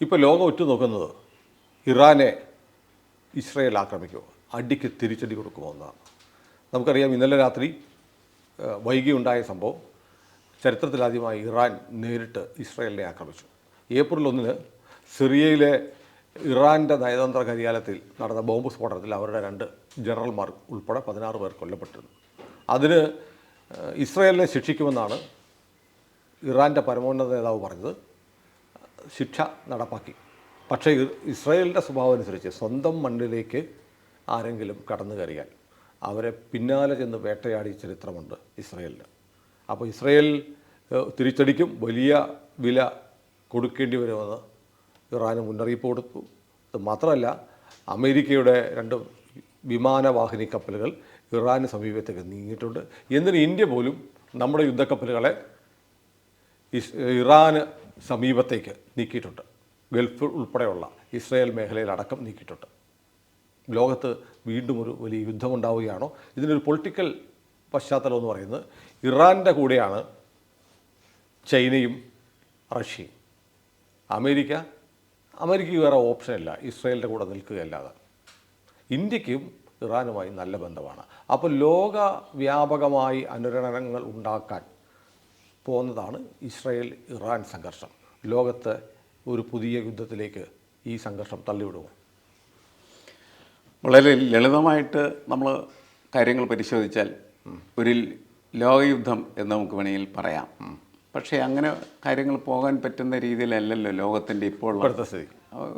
ഇപ്പോൾ ലോകം ഉറ്റുനോക്കുന്നത് ഇറാനെ ഇസ്രയേൽ ആക്രമിക്കുമോ, അടിക്ക് തിരിച്ചടി കൊടുക്കുമോ എന്നാണ്. നമുക്കറിയാം, ഇന്നലെ രാത്രി വൈകി ഉണ്ടായ സംഭവം ചരിത്രത്തിലാദ്യമായി ഇറാൻ നേരിട്ട് ഇസ്രയേലിനെ ആക്രമിച്ചു. ഏപ്രിൽ 1 സിറിയയിലെ ഇറാൻ്റെ നയതന്ത്ര കാര്യാലയത്തിൽ നടന്ന ബോംബ് സ്ഫോടനത്തിൽ അവരുടെ 2 ജനറൽമാർ ഉൾപ്പെടെ 16 പേർ കൊല്ലപ്പെട്ടിരുന്നു. അതിന് ഇസ്രയേലിനെ ശിക്ഷിക്കുമെന്നാണ് ഇറാൻ്റെ പരമോന്നത നേതാവ് പറഞ്ഞത്. ശിക്ഷ നടപ്പാക്കി. പക്ഷേ ഇസ്രയേലിൻ്റെ സ്വഭാവം അനുസരിച്ച് സ്വന്തം മണ്ണിലേക്ക് ആരെങ്കിലും കടന്നു കയറിയാൽ അവരെ പിന്നാലെ ചെന്ന് വേട്ടയാടിയ ചരിത്രമുണ്ട് ഇസ്രയേലിന്. അപ്പോൾ ഇസ്രയേൽ തിരിച്ചടിക്കും, വലിയ വില കൊടുക്കേണ്ടി വരുമെന്ന് ഇറാന് മുന്നറിയിപ്പ് കൊടുത്തു. അത് മാത്രമല്ല, അമേരിക്കയുടെ 2 വിമാനവാഹിനി കപ്പലുകൾ ഇറാന് സമീപത്തേക്ക് നീങ്ങിയിട്ടുണ്ട്. എന്തിന് ഇന്ത്യ പോലും നമ്മുടെ യുദ്ധക്കപ്പലുകളെ ഇറാന് സമീപത്തേക്ക് നീക്കിയിട്ടുണ്ട്. ഗൾഫ് ഉൾപ്പെടെയുള്ള ഇസ്രായേൽ മേഖലയിലടക്കം നീക്കിയിട്ടുണ്ട്. ലോകത്ത് വീണ്ടും ഒരു വലിയ യുദ്ധമുണ്ടാവുകയാണോ? ഇതിനൊരു പൊളിറ്റിക്കൽ പശ്ചാത്തലം എന്ന് പറയുന്നത് ഇറാൻ്റെ കൂടെയാണ് ചൈനയും റഷ്യയും. അമേരിക്കയ്ക്ക് വേറെ ഓപ്ഷനില്ല, ഇസ്രായേലിൻ്റെ കൂടെ നിൽക്കുകയല്ലാതെ. ഇന്ത്യക്കും ഇറാനുമായി നല്ല ബന്ധമാണ്. അപ്പോൾ ലോകവ്യാപകമായി അനുരണനങ്ങൾ ഉണ്ടാക്കാൻ പോകുന്നതാണ് ഇസ്രായേൽ ഇറാൻ സംഘർഷം. ലോകത്ത് ഒരു പുതിയ യുദ്ധത്തിലേക്ക് ഈ സംഘർഷം തള്ളിവിടുമോ? വളരെ ലളിതമായിട്ട് നമ്മൾ കാര്യങ്ങൾ പരിശോധിച്ചാൽ ഒരു ലോകയുദ്ധം എന്ന് നമുക്ക് വേണമെങ്കിൽ പറയാം. പക്ഷേ അങ്ങനെ കാര്യങ്ങൾ പോകാൻ പറ്റുന്ന രീതിയിലല്ലല്ലോ ലോകത്തിൻ്റെ ഇപ്പോൾ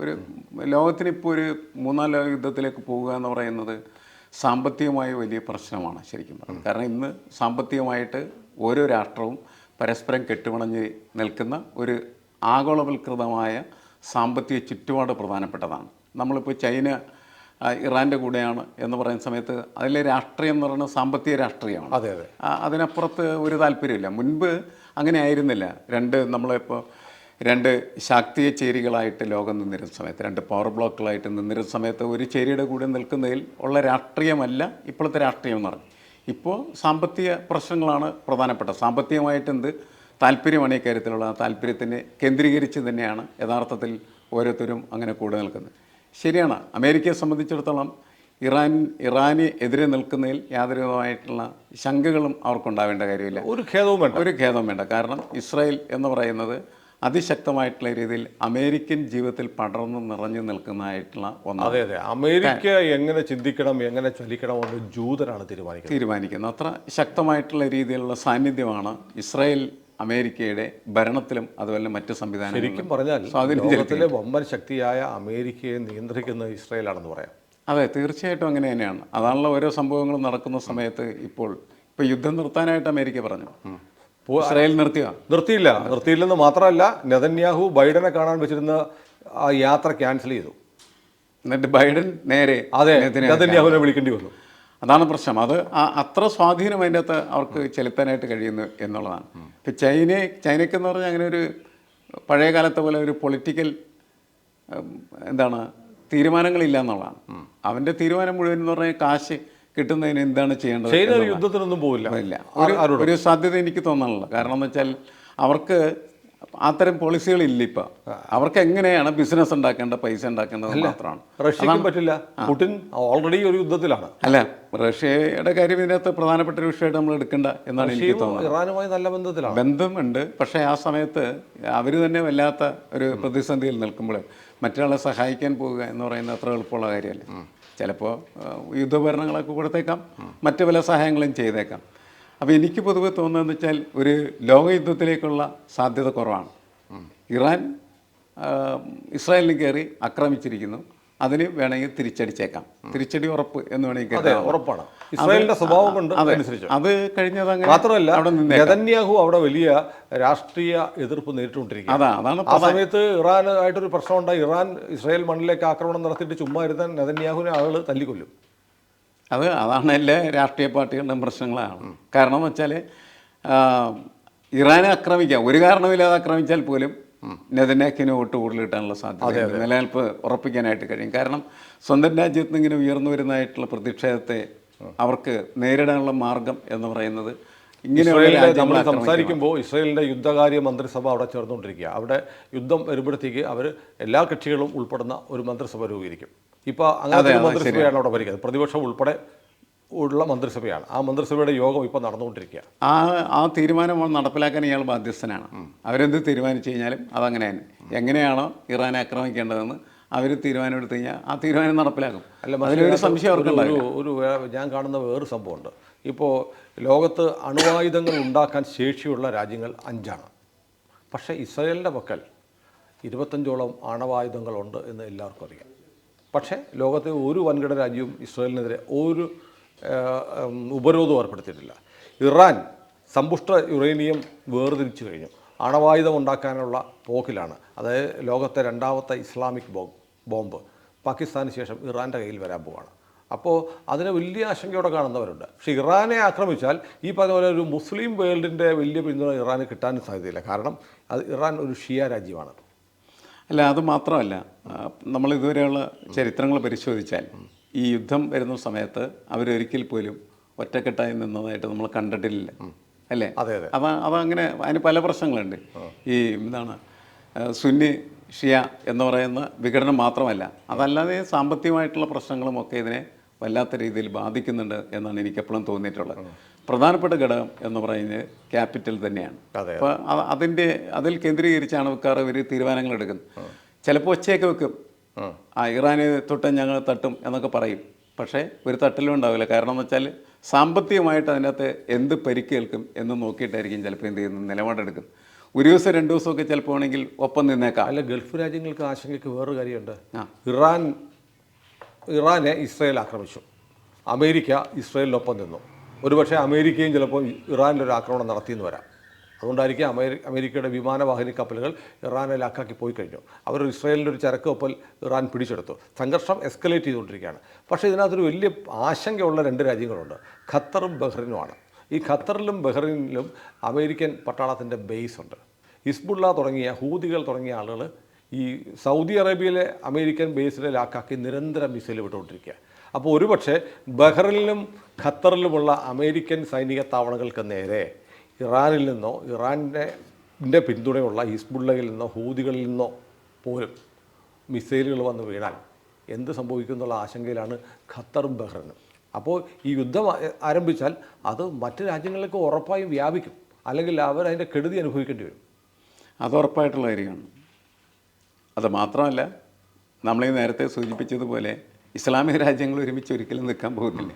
ഒരു ലോകത്തിനിപ്പോൾ ഒരു 3-4 ലോകയുദ്ധത്തിലേക്ക് പോവുക എന്ന് പറയുന്നത് സാമ്പത്തികമായ വലിയ പ്രശ്നമാണ് ശരിക്കും പറഞ്ഞത്. കാരണം ഇന്ന് സാമ്പത്തികമായിട്ട് ഓരോ രാഷ്ട്രവും പരസ്പരം കെട്ടുപിണഞ്ഞ് നിൽക്കുന്ന ഒരു ആഗോളവൽകൃതമായ സാമ്പത്തിക ചുറ്റുപാട് പ്രധാനപ്പെട്ടതാണ്. നമ്മളിപ്പോൾ ചൈന ഇറാൻ്റെ കൂടെയാണ് എന്ന് പറയുന്ന സമയത്ത് അതിലെ രാഷ്ട്രീയം എന്ന് പറയുന്നത് സാമ്പത്തിക രാഷ്ട്രീയമാണ്. അതെ അതെ. അതിനപ്പുറത്ത് ഒരു താല്പര്യമില്ല. മുൻപ് അങ്ങനെ ആയിരുന്നില്ല. നമ്മളിപ്പോൾ 2 ശാക്തിക ചേരികളായിട്ട് ലോകം നിന്നിരുന്ന സമയത്ത്, 2 പവർ ബ്ലോക്കുകളായിട്ട് നിന്നിരുന്ന സമയത്ത് ഒരു ചേരിയുടെ കൂടെ നിൽക്കുന്നതിൽ ഉള്ള രാഷ്ട്രീയമല്ല ഇപ്പോഴത്തെ രാഷ്ട്രീയം എന്ന് പറഞ്ഞു. ഇപ്പോൾ സാമ്പത്തിക പ്രശ്നങ്ങളാണ് പ്രധാനപ്പെട്ട. സാമ്പത്തികമായിട്ട് എന്ത് താല്പര്യമാണ് ഈ കാര്യത്തിലുള്ള താല്പര്യത്തിനെ കേന്ദ്രീകരിച്ച് തന്നെയാണ് യഥാർത്ഥത്തിൽ ഓരോരുത്തരും അങ്ങനെ കൂടെ നിൽക്കുന്നത്. ശരിയാണ്, അമേരിക്കയെ സംബന്ധിച്ചിടത്തോളം ഇറാന് എതിരെ നിൽക്കുന്നതിൽ യാതൊരു വിധമായിട്ടുള്ള ശങ്കകളും അവർക്കുണ്ടാവേണ്ട കാര്യമില്ല. ഒരു ഖേദവും വേണ്ട. കാരണം ഇസ്രായേൽ എന്ന് പറയുന്നത് അതിശക്തമായിട്ടുള്ള രീതിയിൽ അമേരിക്കൻ ജീവിതത്തിൽ പടർന്നു നിറഞ്ഞു നിൽക്കുന്നതായിട്ടുള്ള ഒന്നാണ്. അതെ അതെ. അമേരിക്ക എങ്ങനെ ചിന്തിക്കണം, എങ്ങനെ ചലിക്കണമെന്ന് ജൂതനാണ് തീരുമാനിക്കുന്നത്. അത്ര ശക്തമായിട്ടുള്ള രീതിയിലുള്ള സാന്നിധ്യമാണ് ഇസ്രായേൽ അമേരിക്കയുടെ ഭരണത്തിലും അതുപോലെ മറ്റ് സംവിധാനങ്ങളും. ശരിക്കും പറഞ്ഞാൽ ലോകത്തിലെ വമ്പൻ ശക്തിയായ അമേരിക്കയെ നിയന്ത്രിക്കുന്ന ഇസ്രായേലാണെന്ന് പറയാം. അതെ, തീർച്ചയായിട്ടും അങ്ങനെ തന്നെയാണ്. അതാണല്ലോ ഓരോ സംഭവങ്ങളും നടക്കുന്ന സമയത്ത് ഇപ്പോൾ യുദ്ധം നിർത്താനായിട്ട് അമേരിക്ക പറഞ്ഞു. ഇസ്രായേൽ നിർത്തിയില്ലെന്ന് മാത്രമല്ല, നെതന്യാഹു ബൈഡനെ കാണാൻ വെച്ചിരുന്ന ആ യാത്ര ക്യാൻസൽ ചെയ്തു. എന്നിട്ട് ബൈഡൻ നേരെ നെതന്യാഹുവിനെ വിളിക്കേണ്ടി വന്നു. അതാണ് പ്രശ്നം. അത് അത്ര സ്വാധീനം അതിൻ്റെ അകത്ത് അവർക്ക് ചെലുത്താനായിട്ട് കഴിയുന്നു എന്നുള്ളതാണ്. ഇപ്പം ചൈനയ്ക്കെന്ന് പറഞ്ഞാൽ അങ്ങനെ ഒരു പഴയ കാലത്തെ പോലെ ഒരു പൊളിറ്റിക്കൽ തീരുമാനങ്ങളില്ല എന്നുള്ളതാണ്. അവൻ്റെ തീരുമാനം മുഴുവൻ എന്ന് പറഞ്ഞാൽ കാശ് കിട്ടുന്നതിന് എന്താണ് ചെയ്യേണ്ടത്. യുദ്ധത്തിനൊന്നും പോവില്ല. ഒരു സാധ്യത എനിക്ക് തോന്നാനില്ല. കാരണം എന്ന് വെച്ചാൽ അവർക്ക് അത്തരം പോളിസികളില്ല. ഇപ്പം അവർക്ക് എങ്ങനെയാണ് ബിസിനസ് ഉണ്ടാക്കേണ്ടത്, പൈസ ഉണ്ടാക്കേണ്ടത് മാത്രമാണ്. റഷ്യയ്ക്കും പറ്റില്ല. പുടിൻ ഓൾറെഡി ഒരു യുദ്ധത്തിലാണ്. അല്ല, റഷ്യയുടെ കാര്യം ഇതിനകത്ത് പ്രധാനപ്പെട്ട ഒരു വിഷയമായിട്ട് നമ്മൾ എടുക്കേണ്ട എന്നാണ് എനിക്ക് തോന്നുന്നത്. ഇറാനുമായി നല്ല ബന്ധമുണ്ട്. പക്ഷേ ആ സമയത്ത് അവർ തന്നെ വല്ലാത്ത ഒരു പ്രതിസന്ധിയിൽ നിൽക്കുമ്പോൾ മറ്റൊരാളെ സഹായിക്കാൻ പോവുക എന്ന് പറയുന്നത് അത്ര എളുപ്പമുള്ള കാര്യമല്ല. ചിലപ്പോൾ യുദ്ധോപകരണങ്ങളൊക്കെ കൊടുത്തേക്കാം, മറ്റു പല സഹായങ്ങളും ചെയ്തേക്കാം. അപ്പോൾ എനിക്ക് പൊതുവെ തോന്നുന്നതെന്ന് വെച്ചാൽ ഒരു ലോകയുദ്ധത്തിലേക്കുള്ള സാധ്യത കുറവാണ്. ഇറാൻ ഇസ്രായേലിന് കയറി ആക്രമിച്ചിരിക്കുന്നു, അതിന് വേണമെങ്കിൽ തിരിച്ചടിച്ചേക്കാം. തിരിച്ചടി ഉറപ്പ് എന്ന് വേണമെങ്കിൽ ഉറപ്പാണ്. ഇസ്രായേലിന്റെ സ്വഭാവം കൊണ്ട് അത് കഴിഞ്ഞത് മാത്രമല്ല, നെതന്യാഹു അവിടെ വലിയ രാഷ്ട്രീയ എതിർപ്പ് നേരിട്ടുകൊണ്ടിരിക്കുക. അതാണ് ആ സമയത്ത് ഇറാനായിട്ടൊരു പ്രശ്നമുണ്ടായി. ഇറാൻ ഇസ്രായേൽ മണ്ണിലേക്ക് ആക്രമണം നടത്തിയിട്ട് ചുമ്മാ ഇരുത്താൻ നെതന്യാഹുവിനെ ആളുകൾ തല്ലിക്കൊല്ലും. അതാണ് എല്ലാ രാഷ്ട്രീയ പാർട്ടികളുടെയും പ്രശ്നങ്ങളാണ്. കാരണം എന്ന് വെച്ചാൽ ഇറാനെ ആക്രമിക്കാം, ഒരു കാരണമില്ലാതെ ആക്രമിച്ചാൽ പോലും നെതന്യാഹുവിന് വോട്ട് കൂടുതൽ കിട്ടാനുള്ള സാധ്യത, നിലനിൽപ്പ് ഉറപ്പിക്കാനായിട്ട് കഴിയും. കാരണം സ്വന്തം രാജ്യത്ത് നിന്ന് ഇങ്ങനെ ഉയർന്നു വരുന്നതായിട്ടുള്ള പ്രതിഷേധത്തെ അവർക്ക് നേരിടാനുള്ള മാർഗം എന്ന് പറയുന്നത് ഇങ്ങനെയുള്ള ഇസ്രായേലിലെ രാജ്യങ്ങൾ നമ്മൾ ആക്രമിക്കണം. സംസാരിക്കുമ്പോൾ ഇസ്രായേലിൻ്റെ യുദ്ധകാര്യ മന്ത്രിസഭ അവിടെ ചേർന്നുകൊണ്ടിരിക്കുക. അവിടെ യുദ്ധം വരുമ്പോഴത്തേക്ക് അവർ എല്ലാ കക്ഷികളും ഉൾപ്പെടുന്ന ഒരു മന്ത്രിസഭ രൂപീകരിക്കും. ഇപ്പോൾ അങ്ങനത്തെ ഒരു മന്ത്രിസഭയാണ് അവിടെ ഭരിക്കുന്നത്. പ്രതിപക്ഷം ഉൾപ്പെടെ ഉള്ള മന്ത്രിസഭയാണ്. ആ മന്ത്രിസഭയുടെ യോഗം ഇപ്പോൾ നടന്നുകൊണ്ടിരിക്കുക. ആ തീരുമാനം നടപ്പിലാക്കാൻ ഇയാൾ ബാധ്യസ്ഥനാണ്. അവരെന്ത് തീരുമാനിച്ചു കഴിഞ്ഞാലും അതങ്ങനെ തന്നെ. എങ്ങനെയാണോ ഇറാനെ ആക്രമിക്കേണ്ടതെന്ന് അവർ തീരുമാനമെടുത്തു കഴിഞ്ഞാൽ ആ തീരുമാനം നടപ്പിലാക്കും. അതിലൊരു സംശയം അവർക്കുണ്ടാവില്ല. ഞാൻ കാണുന്ന വേറൊരു സംഭവമുണ്ട്. ഇപ്പോൾ ലോകത്ത് അണുവായുധങ്ങൾ ഉണ്ടാക്കാൻ ശേഷിയുള്ള രാജ്യങ്ങൾ 5ആണ്. പക്ഷേ ഇസ്രായേലിൻ്റെ പക്കൽ 25ഓളം അണുവായുധങ്ങളുണ്ട് എന്ന് എല്ലാവർക്കും അറിയാം. പക്ഷേ ലോകത്തെ ഒരു വൻകിട രാജ്യവും ഇസ്രായേലിനെതിരെ ഒരു ഉപരോധവും ഏർപ്പെടുത്തിയിട്ടില്ല. ഇറാൻ സമ്പുഷ്ട യുറേനിയം വേർതിരിച്ചു കഴിഞ്ഞു. അണുവായുധം ഉണ്ടാക്കാനുള്ള പോക്കിലാണ്. അതായത് ലോകത്തെ 2ാമത്തെ ഇസ്ലാമിക് ബോംബ് പാകിസ്ഥാന് ശേഷം ഇറാൻ്റെ കയ്യിൽ വരാൻ പോവാണ്. അപ്പോൾ അതിനെ വലിയ ആശങ്കയോടെ കാണുന്നവരുണ്ട്. പക്ഷേ ഇറാനെ ആക്രമിച്ചാൽ ഈ പറഞ്ഞ പോലെ ഒരു മുസ്ലിം വേൾഡിൻ്റെ വലിയ പിന്തുണ ഇറാന് കിട്ടാനും സാധ്യതയില്ല. കാരണം ഇറാൻ ഒരു ഷിയ രാജ്യമാണ്. അല്ല, അത് മാത്രമല്ല, നമ്മൾ ഇതുവരെയുള്ള ചരിത്രങ്ങൾ പരിശോധിച്ചാൽ ഈ യുദ്ധം വരുന്ന സമയത്ത് അവരൊരിക്കൽ പോലും ഒറ്റക്കെട്ടായി നിന്നതായിട്ട് നമ്മൾ കണ്ടിട്ടില്ല, അല്ലേ? അതെ അതെ. അതങ്ങനെ അതിന് പല പ്രശ്നങ്ങളുണ്ട്. ഈ എന്താണ് സുന്നി ഷിയ എന്ന് പറയുന്ന വിഘടനം മാത്രമല്ല, അതല്ലാതെ സാമ്പത്തികമായിട്ടുള്ള പ്രശ്നങ്ങളുമൊക്കെ ഇതിനെ വല്ലാത്ത രീതിയിൽ ബാധിക്കുന്നുണ്ട് എന്നാണ് എനിക്കെപ്പോഴും തോന്നിയിട്ടുള്ളത്. പ്രധാനപ്പെട്ട ഘടകം എന്ന് പറയുന്നത് ക്യാപിറ്റൽ തന്നെയാണ്. അപ്പോൾ അതിൽ കേന്ദ്രീകരിച്ചാണ് വെക്കാറ് ഇവർ തീരുമാനങ്ങൾ എടുക്കുന്നത്. ചിലപ്പോൾ ഒച്ചയൊക്കെ വെക്കും, ഇറാനെ തൊട്ട് ഞങ്ങൾ തട്ടും എന്നൊക്കെ പറയും. പക്ഷേ ഒരു തട്ടലും ഉണ്ടാവില്ല. കാരണം എന്ന് വെച്ചാൽ സാമ്പത്തികമായിട്ട് അതിനകത്ത് എന്ത് പരിക്കേൽക്കും എന്ന് നോക്കിയിട്ടായിരിക്കും ചിലപ്പോൾ എന്ത് ചെയ്യുന്നത്, നിലപാടെടുക്കും. ഒരു ദിവസം 2 ദിവസമൊക്കെ ചിലപ്പോൾ ആണെങ്കിൽ ഒപ്പം നിന്നേക്കാം. അല്ല, ഗൾഫ് രാജ്യങ്ങൾക്ക് ആശങ്കയ്ക്ക് വേറൊരു കാര്യമുണ്ട്. ഇറാനെ ഇസ്രായേൽ ആക്രമിച്ചു. അമേരിക്ക ഇസ്രായേലിനൊപ്പം നിന്നു. ഒരുപക്ഷെ അമേരിക്കയും ചിലപ്പോൾ ഇറാനിലൊരു ആക്രമണം നടത്തിയെന്ന് വരാം. അതുകൊണ്ടായിരിക്കും അമേരിക്കയുടെ വിമാനവാഹിനി കപ്പലുകൾ ഇറാനെ ലാക്കാക്കി പോയി കഴിഞ്ഞു. അവർ ഇസ്രായേലിൻ്റെ ഒരു ചരക്ക് കപ്പൽ ഇറാൻ പിടിച്ചെടുത്തു. സംഘർഷം എസ്കലേറ്റ് ചെയ്തുകൊണ്ടിരിക്കുകയാണ്. പക്ഷേ ഇതിനകത്തൊരു വലിയ ആശങ്കയുള്ള 2 രാജ്യങ്ങളുണ്ട്, ഖത്തറും ബഹ്റിനുമാണ്. ഈ ഖത്തറിലും ബഹ്റിനിലും അമേരിക്കൻ പട്ടാളത്തിൻ്റെ ബേസ് ഉണ്ട്. ഹിസ്ബുള്ള തുടങ്ങിയ ഹൂതികൾ തുടങ്ങിയ ആളുകൾ ഈ സൗദി അറേബ്യയിലെ അമേരിക്കൻ ബേസിലെ ലാക്കാക്കി നിരന്തരം മിസൈൽ വിട്ടുകൊണ്ടിരിക്കുക. അപ്പോൾ ഒരുപക്ഷെ ബഹ്റിനിലും ഖത്തറിലുമുള്ള അമേരിക്കൻ സൈനിക താവളങ്ങൾക്ക് നേരെ ഇറാനിൽ നിന്നോ ഇറാൻ്റെ പിന്തുണയുള്ള ഹിസ്ബുള്ളയിൽ നിന്നോ ഹൂതികളിൽ നിന്നോ പോലും മിസൈലുകൾ വന്ന് വീണാൽ എന്ത് സംഭവിക്കും എന്നുള്ള ആശങ്കയിലാണ് ഖത്തറും ബഹ്റിനും. അപ്പോൾ ഈ യുദ്ധം ആരംഭിച്ചാൽ അത് മറ്റ് രാജ്യങ്ങളിലേക്ക് ഉറപ്പായും വ്യാപിക്കും. അല്ലെങ്കിൽ അവർ അതിൻ്റെ കെടുതി അനുഭവിക്കേണ്ടി വരും. അത് ഉറപ്പായിട്ടുള്ള കാര്യമാണ്. അത് മാത്രമല്ല, നമ്മളീ നേരത്തെ സൂചിപ്പിച്ചതുപോലെ ഇസ്ലാമിക രാജ്യങ്ങൾ ഒരുമിച്ച് ഒരിക്കലും നിൽക്കാൻ പോകുന്നില്ല.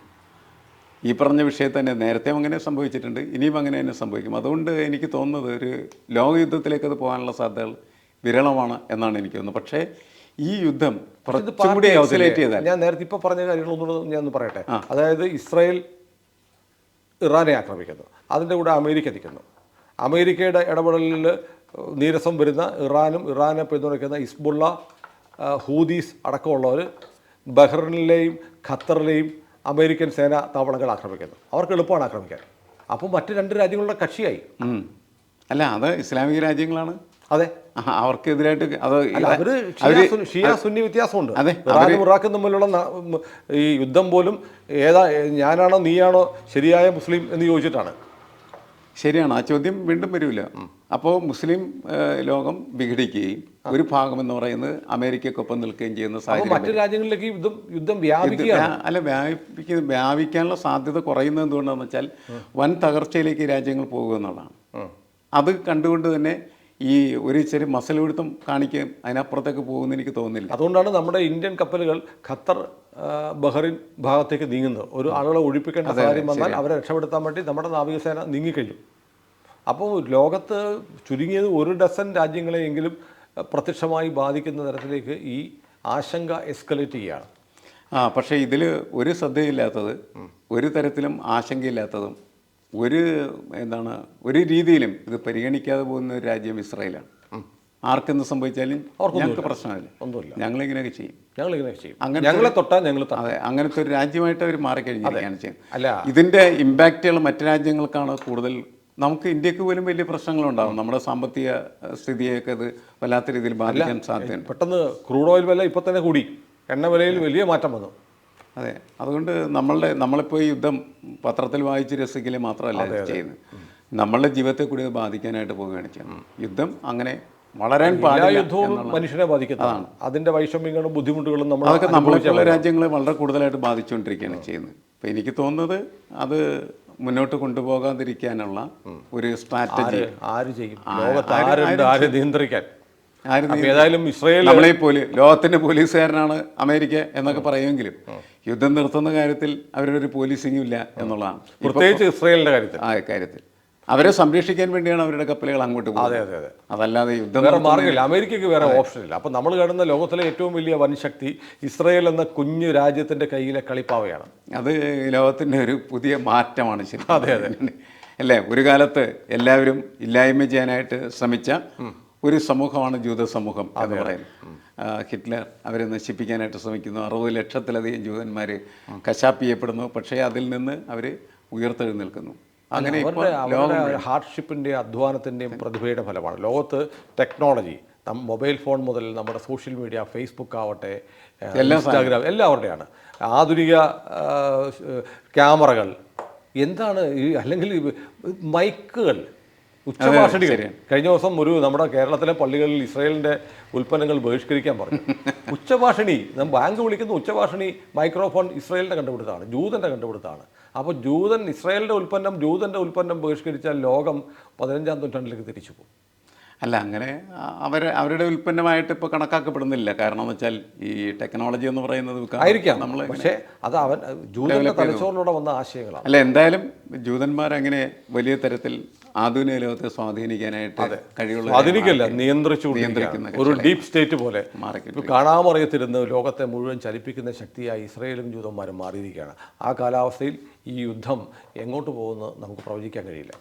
ഈ പറഞ്ഞ വിഷയത്തിൽ തന്നെ നേരത്തെ അങ്ങനെ സംഭവിച്ചിട്ടുണ്ട്, ഇനിയും അങ്ങനെ തന്നെ സംഭവിക്കും. അതുകൊണ്ട് എനിക്ക് തോന്നുന്നത് ഒരു ലോകയുദ്ധത്തിലേക്ക് അത് പോകാനുള്ള സാധ്യതകൾ വിരളമാണ് എന്നാണ് എനിക്ക് തോന്നുന്നത്. പക്ഷേ ഈ യുദ്ധം കുറച്ചുകൂടി എക്സലേറ്റ് ചെയ്താൽ, ഞാൻ നേരത്തെ ഇപ്പോൾ പറഞ്ഞ കാര്യങ്ങളൊന്നും ഞാൻ ഒന്ന് പറയട്ടെ. അതായത് ഇസ്രായേൽ ഇറാനെ ആക്രമിക്കുന്നു, അതിൻ്റെ കൂടെ അമേരിക്ക നിൽക്കുന്നു. അമേരിക്കയുടെ ഇടപെടലിൽ നീരസം വരുന്ന ഇറാനെ പിന്തുണയ്ക്കുന്ന ഹിസ്ബുള്ള, ഹൂതീസ് അടക്കമുള്ളവർ ബഹ്റിനിലെയും ഖത്തറിലെയും അമേരിക്കൻ സേനാ താവളങ്ങൾ ആക്രമിക്കുന്നു. അവർക്ക് എളുപ്പമാണ് ആക്രമിക്കാൻ. അപ്പോൾ മറ്റ് 2 രാജ്യങ്ങളുടെ കക്ഷിയായി. അല്ല, അത് ഇസ്ലാമിക രാജ്യങ്ങളാണ്. അതെ, അവർക്കെതിരായിട്ട് അവർ ഷിയ സുന്നി വ്യത്യാസമുണ്ട്. ഇറാനും ഇറാഖും തമ്മിലുള്ള ഈ യുദ്ധം പോലും ഞാനാണോ നീയാണോ ശരിയായ മുസ്ലിം എന്ന് ചോദിച്ചിട്ടാണ്. ശരിയാണ്, ആ ചോദ്യം വീണ്ടും വരില്ല. അപ്പോൾ മുസ്ലിം ലോകം വിഘടിക്കുകയും ഒരു ഭാഗം എന്ന് പറയുന്നത് അമേരിക്കക്കൊപ്പം നിൽക്കുകയും ചെയ്യുന്ന സാഹചര്യം മറ്റു രാജ്യങ്ങളിലേക്ക് യുദ്ധം വ്യാപിക്കുകയാണ്. അല്ല, വ്യാപിക്കാനുള്ള സാധ്യത കുറയുന്നത് എന്തുകൊണ്ടാണെന്ന് വെച്ചാൽ വൻ തകർച്ചയിലേക്ക് രാജ്യങ്ങൾ പോകുക എന്നുള്ളതാണ്. അത് കണ്ടുകൊണ്ട് തന്നെ ഈ ഒരു ചെറിയ മസൽ പിടുത്തം കാണിക്കുകയും അതിനപ്പുറത്തേക്ക് പോകുമെന്ന് എനിക്ക് തോന്നുന്നില്ല. അതുകൊണ്ടാണ് നമ്മുടെ ഇന്ത്യൻ കപ്പലുകൾ ഖത്തർ, ബഹ്റിൻ ഭാഗത്തേക്ക് നീങ്ങുന്നത്. ഒരു ആളുകളെ ഒഴിപ്പിക്കേണ്ട കാര്യം വന്നാൽ അവരെ രക്ഷപ്പെടുത്താൻ വേണ്ടി നമ്മുടെ നാവികസേന നീങ്ങിക്കഴിഞ്ഞു. അപ്പോൾ ലോകത്ത് ചുരുങ്ങിയത് 1 ഡസൻ രാജ്യങ്ങളെയെങ്കിലും പ്രത്യക്ഷമായി ബാധിക്കുന്ന തരത്തിലേക്ക് ഈ ആശങ്ക എസ്കലേറ്റ് ചെയ്യുകയാണ്. പക്ഷേ ഇതിൽ ഒരു ശ്രദ്ധയില്ലാത്തത്, ഒരു തരത്തിലും ആശങ്കയില്ലാത്തതും, ഒരു രീതിയിലും ഇത് പരിഗണിക്കാതെ പോകുന്ന ഒരു രാജ്യം ഇസ്രായേലാണ്. ആർക്കെന്ത് സംഭവിച്ചാലും ഞങ്ങൾക്ക് പ്രശ്നമില്ല, ഒന്നുമില്ല, ഞങ്ങളിങ്ങനെയൊക്കെ ചെയ്യും. ഞങ്ങളെ തൊട്ടാൽ ഞങ്ങൾ അതെ, അങ്ങനത്തെ ഒരു രാജ്യമായിട്ട് അവർ മാറിക്കഴിഞ്ഞിരിക്കുകയാണ് ചെയ്യുന്നത്. അല്ല, ഇതിൻ്റെ ഇമ്പാക്റ്റുകൾ മറ്റു രാജ്യങ്ങൾക്കാണ് കൂടുതൽ. നമുക്ക് ഇന്ത്യക്ക് പോലും വലിയ പ്രശ്നങ്ങളുണ്ടാകും. നമ്മുടെ സാമ്പത്തിക സ്ഥിതിയൊക്കെ അത് വല്ലാത്ത രീതിയിൽ ബാധിക്കാൻ സാധ്യതയുണ്ട്. പെട്ടെന്ന് ക്രൂഡ് ഓയിൽ വില ഇപ്പോൾ തന്നെ കൂടി, എണ്ണ വിലയിൽ വലിയ മാറ്റം വന്നു. അതെ, അതുകൊണ്ട് നമ്മളിപ്പോൾ ഈ യുദ്ധം പത്രത്തിൽ വായിച്ച് രസിക്കൽ മാത്രമല്ല ഇത് ചെയ്യുന്നത്, നമ്മളുടെ ജീവിതത്തെ കൂടി അത് ബാധിക്കാനായിട്ട് പോവുകയാണ് ചെയ്യുന്നത്. യുദ്ധം അങ്ങനെ വളരാൻ എല്ലാ പാടില്ല യുദ്ധവും മനുഷ്യനെ ബാധിക്കുന്നതാണ്. അതിൻ്റെ വൈഷമ്യങ്ങളും ബുദ്ധിമുട്ടുകളും നമ്മൾ അതൊക്കെ നമ്മളെപ്പോലുള്ള രാജ്യങ്ങളെ വളരെ കൂടുതലായിട്ട് ബാധിച്ചുകൊണ്ടിരിക്കുകയാണ് ചെയ്യുന്നത്. അപ്പോൾ എനിക്ക് തോന്നുന്നത് അത് മുന്നോട്ട് കൊണ്ടുപോകാതിരിക്കാനുള്ള ഒരു സ്ട്രാറ്റജി ആര് ചെയ്യും? ലോകത്ത് ആരെ നിയന്ത്രിക്കാൻ? ആരും ഏതായാലും ഇസ്രയേൽ നമ്മളെ ലോകത്തിന്റെ പോലീസുകാരനാണ് അമേരിക്ക എന്നൊക്കെ പറയുമെങ്കിലും യുദ്ധം നിർത്തുന്ന കാര്യത്തിൽ അവരൊരു പോലീസിംഗും ഇല്ല എന്നുള്ളതാണ്. പ്രത്യേകിച്ച് ഇസ്രയേലിന്റെ കാര്യത്തിൽ ആ കാര്യത്തിൽ അവരെ സംരക്ഷിക്കാൻ വേണ്ടിയാണ് അവരുടെ കപ്പലുകൾ അങ്ങോട്ട് പോകുന്നത്. അതെ അതെ. അതല്ലാതെ യുദ്ധം വേറെ മാർഗ്ഗമില്ല, അമേരിക്കയ്ക്ക് വേറെ ഓപ്ഷൻ ഇല്ല. അപ്പം നമ്മൾ കാണുന്ന ലോകത്തിലെ ഏറ്റവും വലിയ വൻശക്തി ഇസ്രയേൽ എന്ന കുഞ്ഞു രാജ്യത്തിന്റെ കയ്യിലെ കളിപ്പാവയാണ്. അത് ലോകത്തിന്റെ ഒരു പുതിയ മാറ്റമാണ് ശരി. അതെ അതെ അല്ലേ, ഒരു കാലത്ത് എല്ലാവരും ഇല്ലായ്മ ചെയ്യാനായിട്ട് ശ്രമിച്ച ഒരു സമൂഹമാണ് ജൂത സമൂഹം എന്ന് പറയുന്നത്. ഹിറ്റ്ലർ അവരെ നശിപ്പിക്കാനായിട്ട് ശ്രമിക്കുന്നു. 60 ലക്ഷത്തിലധികം ജൂതന്മാർ കശാപ്പ് ചെയ്യപ്പെടുന്നു. പക്ഷേ അതിൽ നിന്ന് അവർ ഉയർത്തെഴുന്നേൽക്കുന്നു. അങ്ങനെ അവരുടെ ഹാർഡ്ഷിപ്പിൻ്റെ അധ്വാനത്തിൻ്റെയും പ്രതിഭയുടെ ഫലമാണ്. ലോകത്ത് ടെക്നോളജി, മൊബൈൽ ഫോൺ മുതൽ നമ്മുടെ സോഷ്യൽ മീഡിയ, ഫേസ്ബുക്ക് ആവട്ടെ, ഇൻസ്റ്റാഗ്രാം, എല്ലാവരുടെയാണ്. ആധുനിക ക്യാമറകൾ, എന്താണ് ഈ, അല്ലെങ്കിൽ മൈക്കുകൾ, ഉച്ചഭാഷണികൾ. കഴിഞ്ഞ ദിവസം നമ്മുടെ കേരളത്തിലെ പള്ളികളിൽ ഇസ്രയേലിൻ്റെ ഉൽപ്പന്നങ്ങൾ ബഹിഷ്കരിക്കാൻ പറഞ്ഞു. ഉച്ചഭാഷണി, ബാങ്ക് വിളിക്കുന്ന ഉച്ചഭാഷണി മൈക്രോഫോൺ ഇസ്രയേലിൻ്റെ കണ്ടുപിടുത്തമാണ്, ജൂതൻ്റെ കണ്ടുപിടുത്തമാണ്. അപ്പോൾ ഇസ്രയേലിൻ്റെ ജൂതൻ്റെ ഉൽപ്പന്നം ബഹിഷ്കരിച്ചാൽ ലോകം 15-ാം നൂറ്റാണ്ടിലേക്ക് തിരിച്ചു പോകും. അല്ല, അങ്ങനെ അവരുടെ ഉൽപ്പന്നമായിട്ട് ഇപ്പോൾ കണക്കാക്കപ്പെടുന്നില്ല. കാരണം എന്ന് വെച്ചാൽ ഈ ടെക്നോളജി എന്ന് പറയുന്നത് ആയിരിക്കാം, പക്ഷേ അത് ജൂതൻ്റെ തലച്ചോറിലൂടെ വന്ന ആശയങ്ങളാണ്. അല്ല, എന്തായാലും ജൂതന്മാരങ്ങനെ വലിയ തരത്തിൽ ആധുനിക ലോകത്തെ സ്വാധീനിക്കാനായിട്ട് കഴിവുള്ള, സ്വാധീനിക്കല്ല, നിയന്ത്രിക്കുന്ന ഒരു ഡീപ് സ്റ്റേറ്റ് പോലെ കാണാമറിയത്തിരുന്ന് ലോകത്തെ മുഴുവൻ ചലിപ്പിക്കുന്ന ശക്തിയായി ഇസ്രയേലും ജൂതന്മാരും മാറിയിരിക്കുകയാണ്. ആ കാലാവസ്ഥയിൽ ഈ യുദ്ധം എങ്ങോട്ട് പോകുമെന്ന് നമുക്ക് പ്രവചിക്കാൻ കഴിയില്ല.